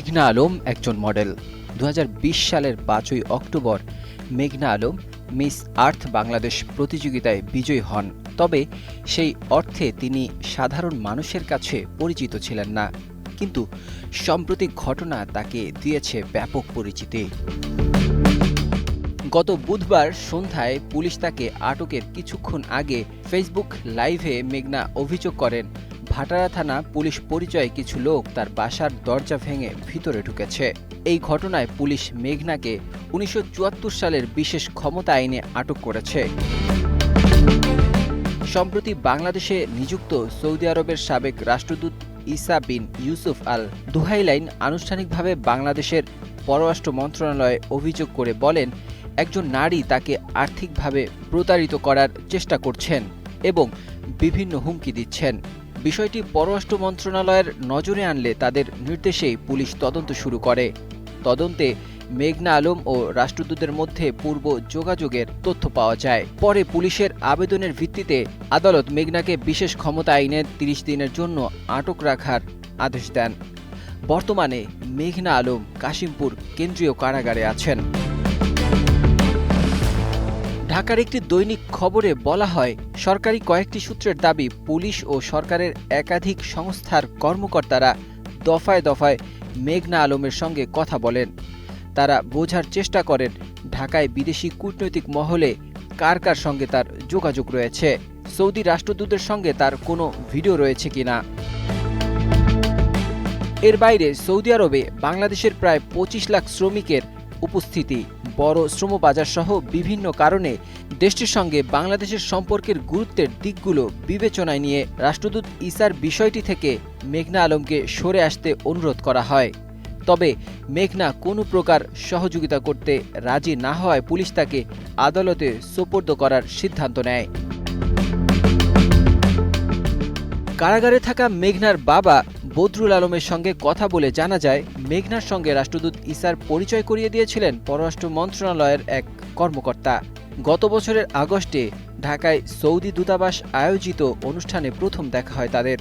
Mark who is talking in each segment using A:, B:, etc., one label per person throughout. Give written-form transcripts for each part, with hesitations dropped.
A: মেঘনা আলম একজন মডেল। 2020 সালের 5ই অক্টোবর মেঘনা আলম মিস আর্থ বাংলাদেশ প্রতিযোগিতায় বিজয়ী হন। তবে সেই অর্থে তিনি সাধারণ মানুষের কাছে পরিচিত ছিলেন না, কিন্তু সাম্প্রতিক ঘটনা তাকে দিয়েছে ব্যাপক পরিচিতি। গত বুধবার সন্ধ্যায় পুলিশ তাকে আটকের কিছুক্ষণ আগে ফেসবুক লাইভে মেঘনা অভিযোগ করেন, ভাটারা থানা পুলিশ পরিচয়ে কিছু লোক তার বাসার দরজা ভেঙে ভিতরে ঢুকেছে। এই ঘটনায় পুলিশ মেঘনাকে 1974 সালের বিশেষ ক্ষমতা আইনে আটক করেছে। সম্প্রতি বাংলাদেশে নিযুক্ত সৌদি আরবের সাবেক রাষ্ট্রদূত ইসা বিন ইউসুফ আল দুহাইলাইন আনুষ্ঠানিকভাবে বাংলাদেশের পররাষ্ট্র মন্ত্রণালয়ে অভিযোগ করে বলেন, একজন নারী তাকে আর্থিকভাবে প্রতারিত করার চেষ্টা করছেন এবং বিভিন্ন হুমকি দিচ্ছেন। বিষয়টি পররাষ্ট্র মন্ত্রণালয়ের নজরে আনলে তাদের নির্দেশেই পুলিশ তদন্ত শুরু করে। তদন্তে মেঘনা আলম ও রাষ্ট্রদূতের মধ্যে পূর্ব যোগাযোগের তথ্য পাওয়া যায়। পরে পুলিশের আবেদনের ভিত্তিতে আদালত মেঘনাকে বিশেষ ক্ষমতা আইনে 30 দিনের জন্য আটক রাখার আদেশ দেন। বর্তমানে মেঘনা আলম কাশিমপুর কেন্দ্রীয় কারাগারে আছেন। ঢাকার একটি দৈনিক খবরে বলা হয়, সরকারি কয়েকটি সূত্রের দাবি, পুলিশ ও সরকারের একাধিক সংস্থার কর্মকর্তারা দফায় দফায় মেঘনা আলমের সঙ্গে কথা বলেন। তারা বোঝার চেষ্টা করেন ঢাকায় বিদেশি কূটনৈতিক মহলে কার কার সঙ্গে তার যোগাযোগ রয়েছে, সৌদি রাষ্ট্রদূতের সঙ্গে তার কোনো ভিডিও রয়েছে কিনা। এর বাইরে সৌদি আরবে বাংলাদেশের প্রায় 25 লাখ শ্রমিকের উপস্থিতি, বড় শ্রমবাজার সহ বিভিন্ন কারণে দেশটির সঙ্গে বাংলাদেশের সম্পর্কের গুরুত্বের দিকগুলো বিবেচনায় নিয়ে রাষ্ট্রদূত ইসার বিষয়টি থেকে মেঘনা আলমকে সরে আসতে অনুরোধ করা হয়। তবে মেঘনা কোনো প্রকার সহযোগিতা করতে রাজি না হওয়ায় পুলিশ তাকে আদালতে সোপর্দ করার সিদ্ধান্ত নেয়। কারাগারে থাকা মেঘনার বাবা বদরুল আলমের সঙ্গে কথা বলে জানা যায়, মেঘনার সঙ্গে রাষ্ট্রদূত ইসার পরিচয় করিয়ে দিয়েছিলেন পররাষ্ট্র মন্ত্রণালয়ের এক কর্মকর্তা। গত বছরের আগস্টে ঢাকায় সৌদি দূতাবাস আয়োজিত অনুষ্ঠানে প্রথম দেখা হয় তাদের।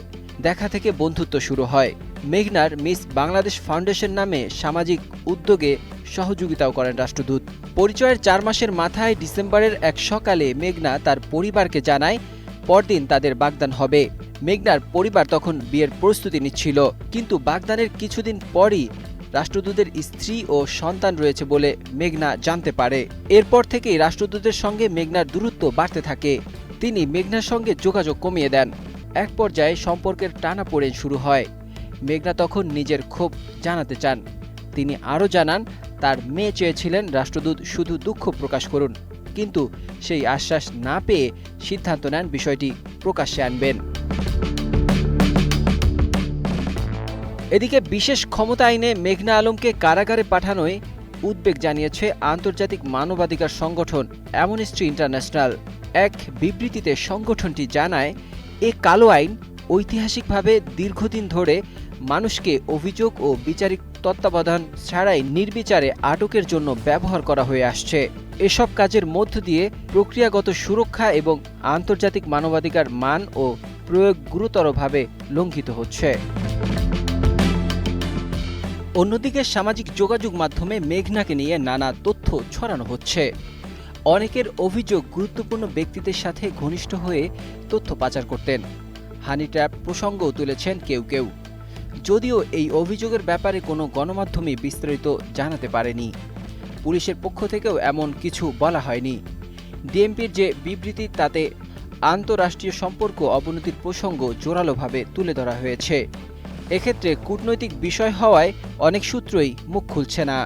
A: দেখা থেকে বন্ধুত্ব শুরু হয়। মেঘনার মিস বাংলাদেশ ফাউন্ডেশন নামে সামাজিক উদ্যোগে সহযোগিতাও করেন রাষ্ট্রদূত। পরিচয়ের 4 মাসের মাথায় ডিসেম্বরের এক সকালে মেঘনা তার পরিবারকে জানায়, পরদিন তাদের বাগদান হবে। মেঘনার পরিবার তখন বিয়ের প্রস্তুতি নিচ্ছিল, কিন্তু বাগদানের কিছুদিন পরই রাষ্ট্রদূতের স্ত্রী ও সন্তান রয়েছে বলে মেঘনা জানতে পারে। এরপর থেকেই রাষ্ট্রদূতের সঙ্গে মেঘনার দূরত্ব বাড়তে থাকে। তিনি মেঘনার সঙ্গে যোগাযোগ কমিয়ে দেন। এক পর্যায়ে সম্পর্কের টানাপোড়েন শুরু হয়। মেঘনা তখন নিজের ক্ষোভ জানাতে চান। তিনি আরও জানান, তার মেয়ে চেয়েছিলেন রাষ্ট্রদূত শুধু দুঃখ প্রকাশ করুন, কিন্তু সেই আশ্বাস না পেয়ে সিদ্ধান্ত নেন বিষয়টি প্রকাশ্যে আনবেন। এদিকে বিশেষ ক্ষমতা আইনে মেঘনা আলমকে কারাগারে পাঠানোয় উদ্বেগ জানিয়েছে আন্তর্জাতিক মানবাধিকার সংগঠন অ্যামনেস্টি ইন্টারন্যাশনাল। এক বিবৃতিতে সংগঠনটি জানায়, এ কালো আইন ঐতিহাসিকভাবে দীর্ঘদিন ধরে মানুষকে অভিযোগ ও বিচারিক তত্ত্বাবধান ছাড়াই নির্বিচারে আটকের জন্য ব্যবহার করা হয়ে আসছে। এসব কাজের মধ্য দিয়ে প্রক্রিয়াগত সুরক্ষা এবং আন্তর্জাতিক মানবাধিকার মান ও প্রয়োগ গুরুতরভাবে লঙ্ঘিত হচ্ছে। অন্যদিকে সামাজিক যোগাযোগ মাধ্যমে মেঘনাকে নিয়ে নানা তথ্য ছড়ানো হচ্ছে। অনেকের অভিযোগ, গুরুত্বপূর্ণ ব্যক্তিদের সাথে ঘনিষ্ঠ হয়ে তথ্য পাচার করতেন। হানি ট্র্যাপ প্রসঙ্গও তুলেছেন কেউ কেউ, যদিও এই অভিযোগের ব্যাপারে কোনো গণমাধ্যমে বিস্তারিত জানাতে পারেনি। পুলিশের পক্ষ থেকেও এমন কিছু বলা হয়নি। ডিএমপির যে বিবৃতি, তাতে আন্তঃরাষ্ট্রীয় সম্পর্ক অবনতির প্রসঙ্গ জোরালোভাবে তুলে ধরা হয়েছে। এক্ষেত্রে কূটনৈতিক বিষয় হওয়ায় অনেক সূত্রই মুখ খুলছে না।